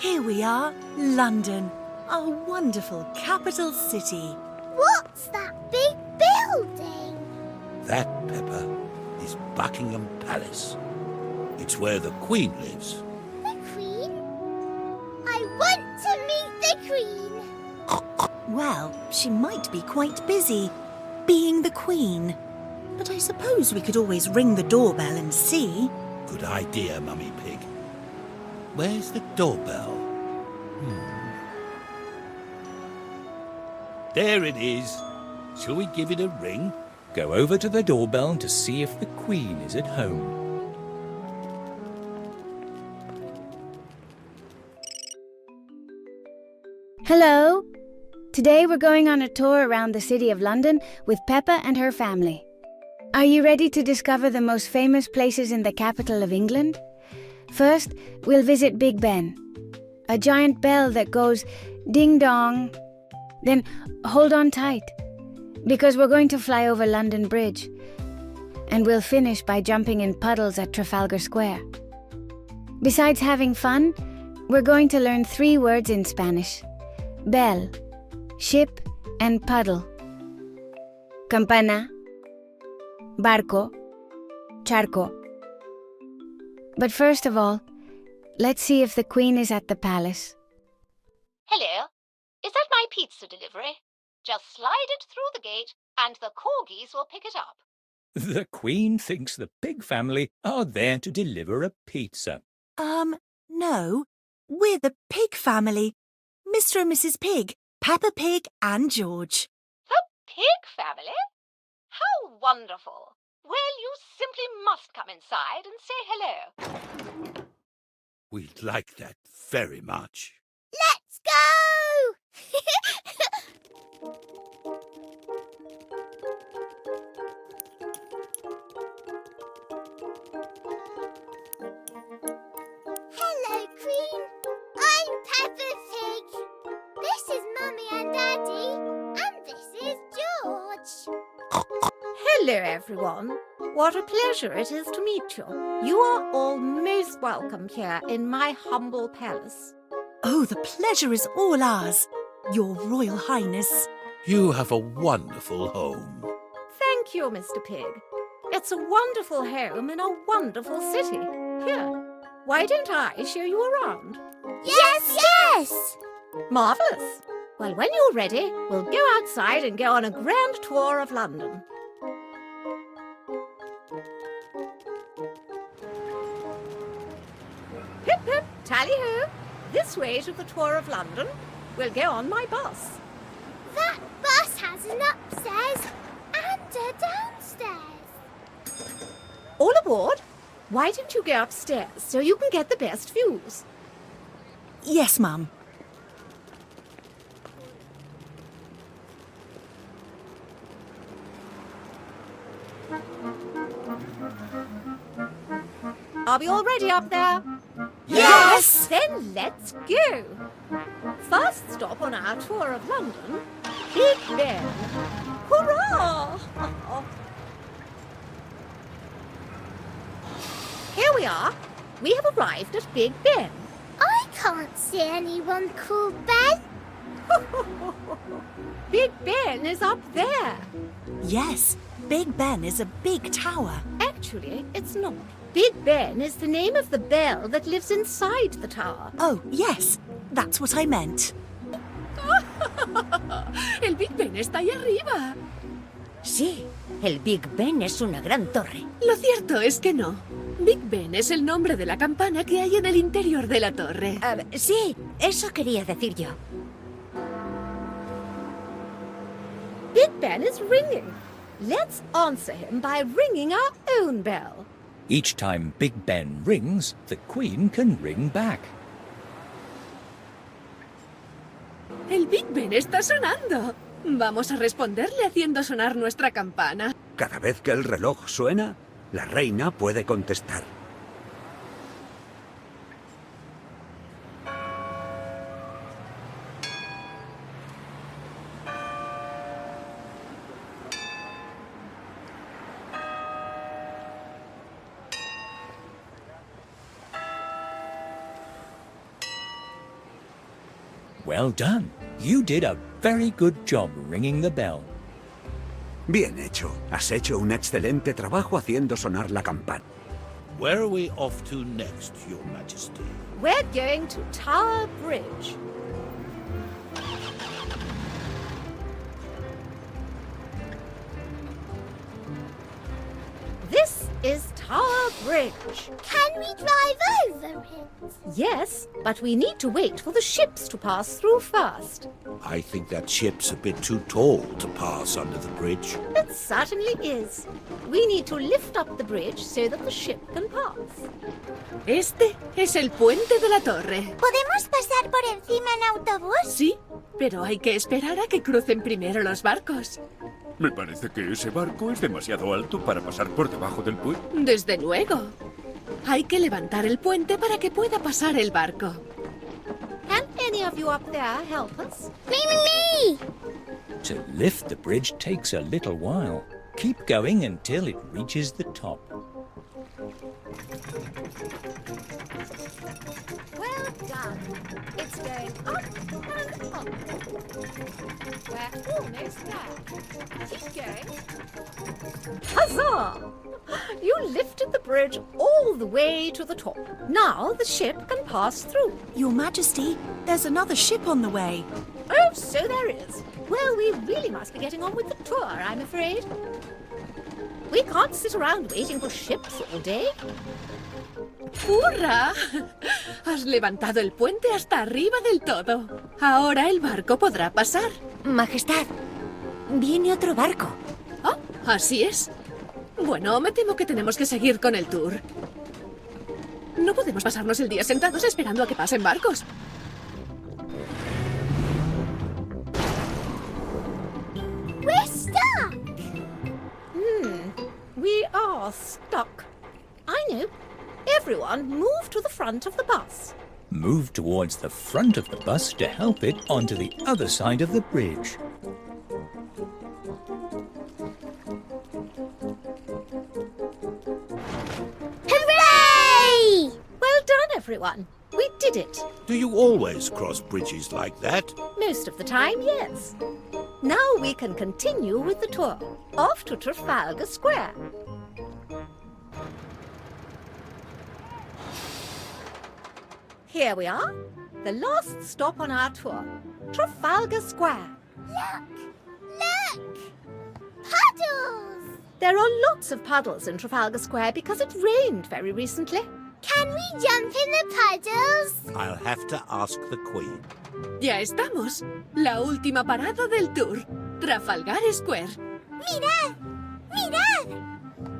Here we are, London, our wonderful capital city. What's that big building? That, Peppa, is Buckingham Palace. It's where the Queen lives. The Queen? I want to meet the Queen. Well, she might be quite busy, being the Queen. But I suppose we could always ring the doorbell and see. Good idea, Mummy Pig. Where's the doorbell? There it is. Shall we give it a ring? Go over to the doorbell to see if the Queen is at home. Hello. Today we're going on a tour around the city of London with Peppa and her family. Are you ready to discover the most famous places in the capital of England? First, we'll visit Big Ben, a giant bell that goes ding-dong. Then hold on tight, because we're going to fly over London Bridge. And we'll finish by jumping in puddles at Trafalgar Square. Besides having fun, we're going to learn 3 words in Spanish: bell, ship, and puddle. Campana, Barco, Charco. But first of all, let's see if the Queen is at the palace. Hello. Is that my pizza delivery? Just slide it through the gate and the corgis will pick it up. The Queen thinks the Pig family are there to deliver a pizza. No. We're the Pig family. Mr. and Mrs. Pig, Peppa Pig and George. The Pig family? How wonderful. Well, you simply must come inside and say hello. We'd like that very much. Let's go! Hello, Queen. I'm Peppa Pig. This is Mummy and Daddy, and this is George. Hello, everyone. What a pleasure it is to meet you. You are all most welcome here in my humble palace. Oh, the pleasure is all ours, Your Royal Highness. You have a wonderful home. Thank you, Mr. Pig. It's a wonderful home in a wonderful city. Here, why don't I show you around? Yes! Marvellous. Well, when you're ready, we'll go outside and go on a grand tour of London. Hip, hip, tally-ho. This way to the tour of London. We'll go on my bus. That bus has an upstairs and a downstairs. All aboard. Why don't you go upstairs so you can get the best views? Yes, Mum. Are we all ready up there? Yes! Then let's go. First stop on our tour of London, Big Ben. Hurrah! Here we are. We have arrived at Big Ben. I can't see anyone called Ben. Big Ben is up there. Yes, Big Ben is a big tower. Actually, it's not. Big Ben is the name of the bell that lives inside the tower. Oh, yes, that's what I meant. El Big Ben está ahí arriba. Sí, el Big Ben es una gran torre. Lo cierto es que no. Big Ben es el nombre de la campana que hay en el interior de la torre. Sí, eso quería decir yo. Big Ben is ringing. Let's answer him by ringing our own bell. Each time Big Ben rings, the Queen can ring back. El Big Ben está sonando. Vamos a responderle haciendo sonar nuestra campana. Cada vez que el reloj suena, la reina puede contestar. Well done. You did a very good job ringing the bell. Bien hecho. Has hecho un excelente trabajo haciendo sonar la campana. Where are we off to next, Your Majesty? We're going to Tower Bridge. This is Tower Bridge. Can we drive over it? Yes, but we need to wait for the ships to pass through first. I think that ship's a bit too tall to pass under the bridge. It certainly is. We need to lift up the bridge so that the ship can pass. Este es el puente de la torre. ¿Podemos pasar por encima en autobús? Sí, pero hay que esperar a que crucen primero los barcos. Me parece que ese barco es demasiado alto para pasar por debajo del puente. Desde luego. Hay que levantar el puente para que pueda pasar el barco. Can any of you up there help us? Me! To lift the bridge takes a little while. Keep going until it reaches the top. Well done. It's going up and up. We're almost there. Keep going. Huzzah! You lifted the bridge all the way to the top. Now the ship can pass through. Your Majesty, there's another ship on the way. Oh, so there is. Well, we really must be getting on with the tour, I'm afraid. We can't sit around waiting for ships all day. ¡Hurra! Has levantado el puente hasta arriba del todo. Ahora el barco podrá pasar. Majestad, viene otro barco. Oh, así es. Bueno, me temo que tenemos que seguir con el tour. No podemos pasarnos el día sentados esperando a que pasen barcos. We're stuck! We are stuck. I know. Everyone move to the front of the bus. Move towards the front of the bus to help it onto the other side of the bridge. Hooray! Well done, everyone. We did it. Do you always cross bridges like that? Most of the time, yes. Now we can continue with the tour. Off to Trafalgar Square. Here we are. The last stop on our tour. Trafalgar Square. Look! Puddles! There are lots of puddles in Trafalgar Square because it rained very recently. Can we jump in the puddles? I'll have to ask the Queen. Ya estamos. La última parada del tour. Trafalgar Square. ¡Mirad! ¡Mirad!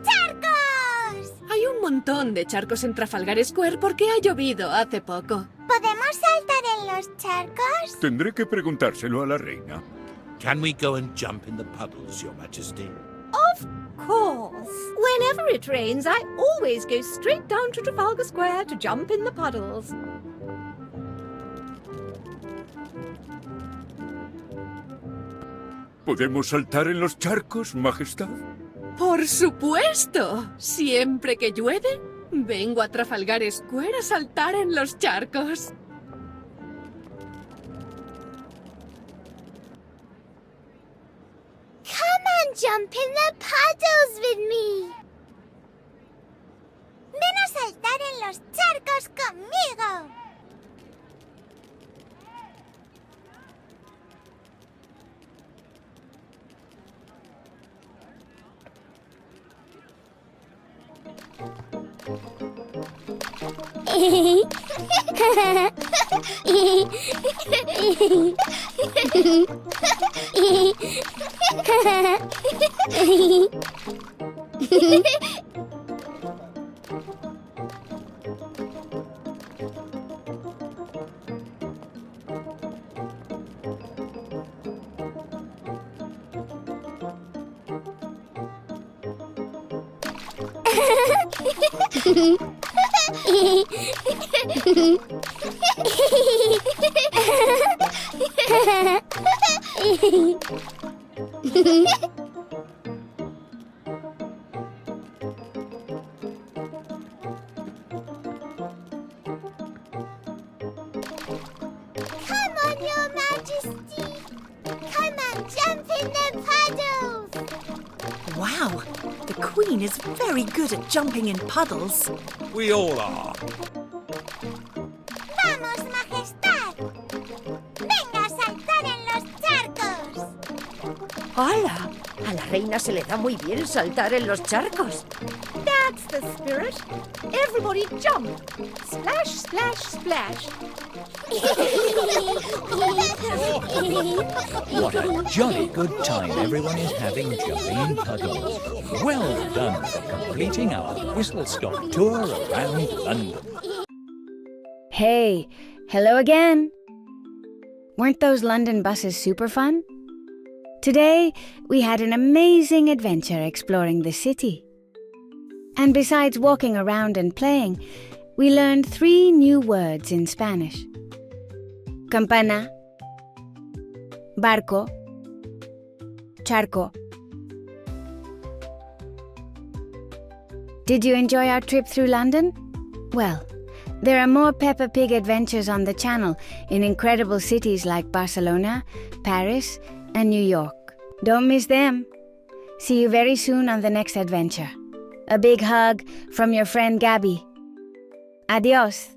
¡Charcos! Hay un montón de charcos en Trafalgar Square porque ha llovido hace poco. ¿Podemos saltar en los charcos? Tendré que preguntárselo a la reina. Can we go and jump in the puddles, Your Majesty? Of course. Whenever it rains, I always go straight down to Trafalgar Square to jump in the puddles. ¿Podemos saltar en los charcos, Majestad? ¡Por supuesto! Siempre que llueve, vengo a Trafalgar Square a saltar en los charcos. Come and jump in the puddles with me. Ven a saltar en los charcos conmigo. Come on, in the puddles! Wow, the Queen is very good at jumping in puddles. We all are. ¡Vamos, Majestad! ¡Venga a saltar en los charcos! ¡Hala! A la reina se le da muy bien saltar en los charcos. That's the spirit. Everybody jump. Splash, splash, splash. What a jolly good time everyone is having jumping in puddles. Well done for completing our whistle-stop tour around London. Hey, hello again. Weren't those London buses super fun? Today, we had an amazing adventure exploring the city. And besides walking around and playing, we learned 3 new words in Spanish. Campana, Barco, Charco. Did you enjoy our trip through London? Well, there are more Peppa Pig adventures on the channel in incredible cities like Barcelona, Paris, and New York. Don't miss them. See you very soon on the next adventure. A big hug from your friend Gabby. Adios.